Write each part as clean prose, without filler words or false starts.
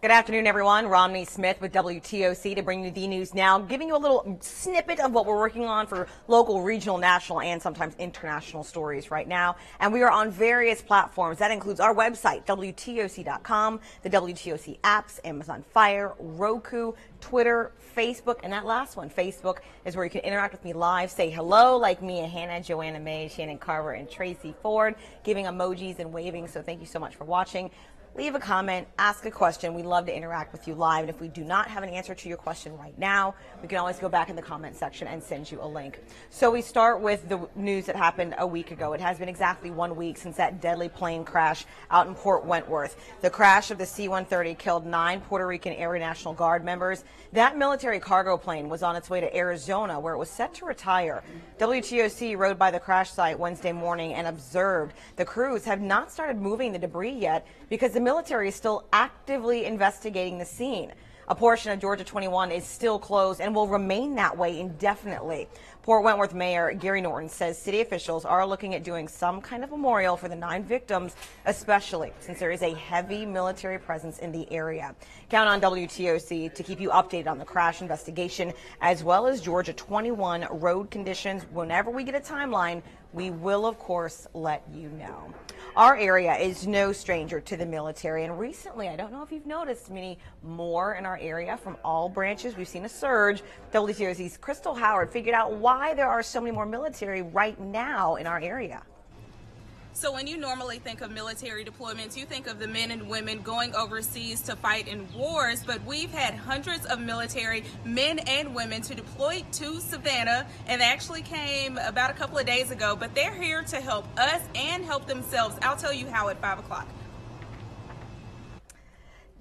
Good afternoon, everyone. Romney Smith with WTOC to bring you the news now, giving you a little snippet of what we're working on for local, regional, national, and sometimes international stories right now. And we are on various platforms. That includes our website, WTOC.com, the WTOC apps, Amazon Fire, Roku, Twitter, Facebook, and that last one, Facebook, is where you can interact with me live, say hello, like Mia Hanna, Joanna May, Shannon Carver, and Tracy Ford, giving emojis and waving. So thank you so much for watching. Leave a comment, ask a question. We love to interact with you live. And if we do not have an answer to your question right now, we can always go back in the comment section and send you a link. So we start with the news that happened a week ago. It has been exactly 1 week since that deadly plane crash out in Port Wentworth. The crash of the C-130 killed 9 Puerto Rican Air National Guard members. That military cargo plane was on its way to Arizona, where it was set to retire. WTOC rode by the crash site Wednesday morning and observed the crews have not started moving the debris yet because the military is still actively investigating the scene. A portion of Georgia 21 is still closed and will remain that way indefinitely. Port Wentworth Mayor Gary Norton says city officials are looking at doing some kind of memorial for the 9 victims, especially since there is a heavy military presence in the area. Count on WTOC to keep you updated on the crash investigation as well as Georgia 21 road conditions. Whenever we get a timeline, we will, of course, let you know. Our area is no stranger to the military, and recently, I don't know if you've noticed, many more in our area from all branches. We've seen a surge. WTOC's Crystal Howard figured out why there are so many more military right now in our area. So when you normally think of military deployments, you think of the men and women going overseas to fight in wars, but we've had hundreds of military men and women to deploy to Savannah, and they actually came about a couple of days ago, but they're here to help us and help themselves. I'll tell you how at 5 o'clock.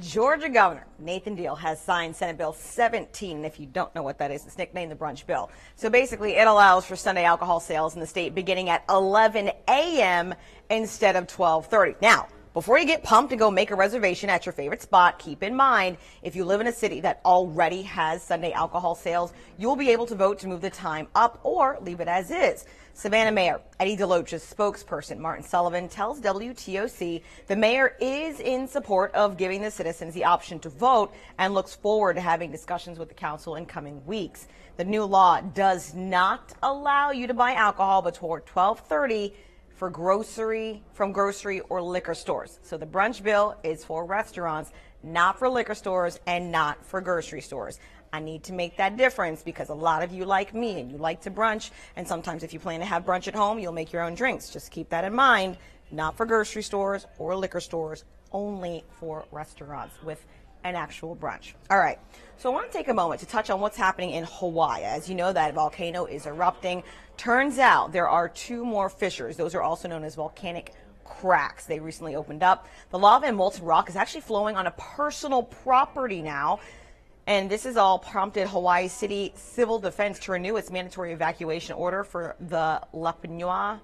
Georgia Governor Nathan Deal has signed Senate Bill 17. If you don't know what that is, it's nicknamed the brunch bill. So basically, it allows for Sunday alcohol sales in the state beginning at 11 a.m. instead of 12:30. Now, before you get pumped and go make a reservation at your favorite spot, keep in mind, if you live in a city that already has Sunday alcohol sales, you'll be able to vote to move the time up or leave it as is. Savannah Mayor Eddie DeLoach's spokesperson, Martin Sullivan, tells WTOC the mayor is in support of giving the citizens the option to vote and looks forward to having discussions with the council in coming weeks. The new law does not allow you to buy alcohol before 12:30 from grocery or liquor stores. So the brunch bill is for restaurants, not for liquor stores and not for grocery stores. I need to make that difference because a lot of you like me and you like to brunch, and sometimes if you plan to have brunch at home, you'll make your own drinks. Just keep that in mind. Not for grocery stores or liquor stores, only for restaurants with an actual brunch. All right, so I want to take a moment to touch on what's happening in Hawaii. As you know, that volcano is erupting. Turns out there are 2 more fissures. Those are also known as volcanic cracks. They recently opened up. The lava and molten rock is actually flowing on a personal property now. And this has all prompted Hawaii City Civil Defense to renew its mandatory evacuation order for the Lanipunua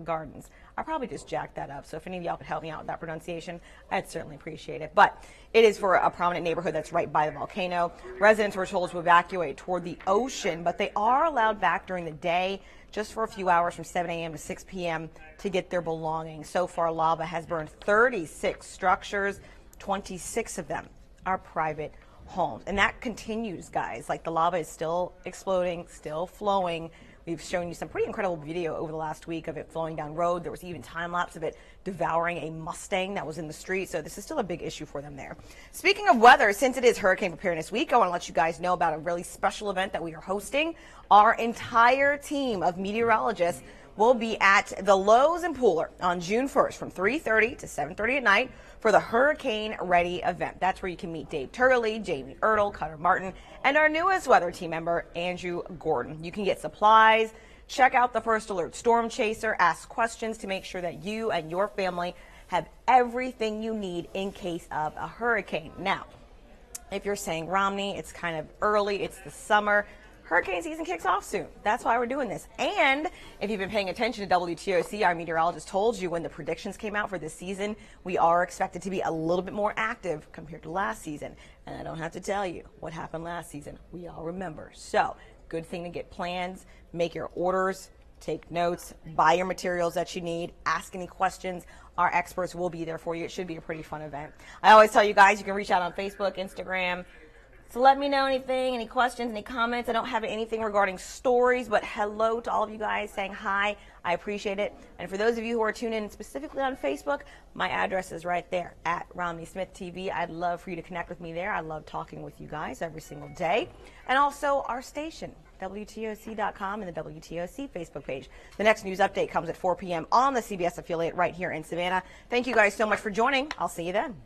Gardens. I probably just jacked that up, so if any of y'all could help me out with that pronunciation, I'd certainly appreciate it. But it is for a prominent neighborhood that's right by the volcano. Residents were told to evacuate toward the ocean, but they are allowed back during the day just for a few hours from 7 a.m. to 6 p.m. to get their belongings. So far, lava has burned 36 structures, 26 of them are private homes. And that continues, guys. Like, the lava is still exploding, still flowing. We've shown you some pretty incredible video over the last week of it flowing down road. There was even time lapse of it devouring a Mustang that was in the street. So this is still a big issue for them there. Speaking of weather, since it is Hurricane Preparedness Week, I want to let you guys know about a really special event that we are hosting. Our entire team of meteorologists will be at the Lowe's in Pooler on June 1st from 3:30 to 7:30 at night for the Hurricane Ready event. That's where you can meet Dave Turley, Jamie Ertl, Cutter Martin, and our newest weather team member, Andrew Gordon. You can get supplies, check out the First Alert Storm Chaser, ask questions to make sure that you and your family have everything you need in case of a hurricane. Now, if you're saying, Romney, it's kind of early, it's the summer, hurricane season kicks off soon. That's why we're doing this. And if you've been paying attention to WTOC, our meteorologist told you when the predictions came out for this season, we are expected to be a little bit more active compared to last season. And I don't have to tell you what happened last season. We all remember. So, good thing to get plans, make your orders, take notes, buy your materials that you need, ask any questions. Our experts will be there for you. It should be a pretty fun event. I always tell you guys, you can reach out on Facebook, Instagram. So let me know anything, any questions, any comments. I don't have anything regarding stories, but hello to all of you guys saying hi. I appreciate it. And for those of you who are tuned in specifically on Facebook, my address is right there at Romney Smith TV. I'd love for you to connect with me there. I love talking with you guys every single day. And also our station, WTOC.com and the WTOC Facebook page. The next news update comes at 4 p.m. on the CBS affiliate right here in Savannah. Thank you guys so much for joining. I'll see you then.